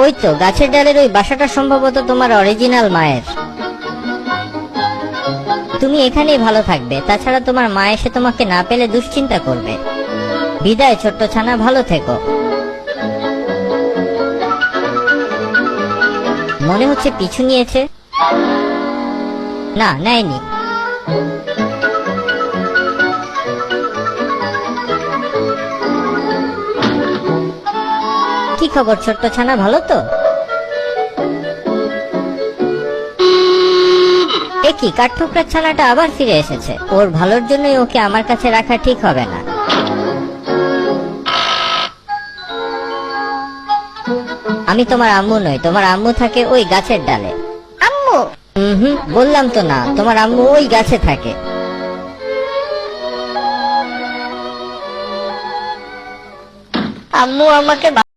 ওই তো গাছের ডালের ওই বাসাটা সম্ভবত তোমার অরিজিনাল মায়ের। তুমি এখানেই ভালো থাকবে, তাছাড়া তোমার মা এসে তোমাকে না পেলে দুশ্চিন্তা করবে। বিদায় ছোট্ট ছানা, ভালো থেকো। মনে হচ্ছে পিছু নিয়েছে। না, নেয়নি। কি খবর ছোট্ট ছানা, ভালো তো? এ কি, কাঠঠোকরার ছানাটা আবার ফিরে এসেছে। ওর ভালোর জন্যই ওকে আমার কাছে রাখা ঠিক হবে না। আমি তোমার আম্মু নই, তোমার আম্মু থাকে ওই গাছের ডালে। আম্মু? বললাম তো না, তোমার আম্মু ওই গাছে থাকে। আম্মু আমাকে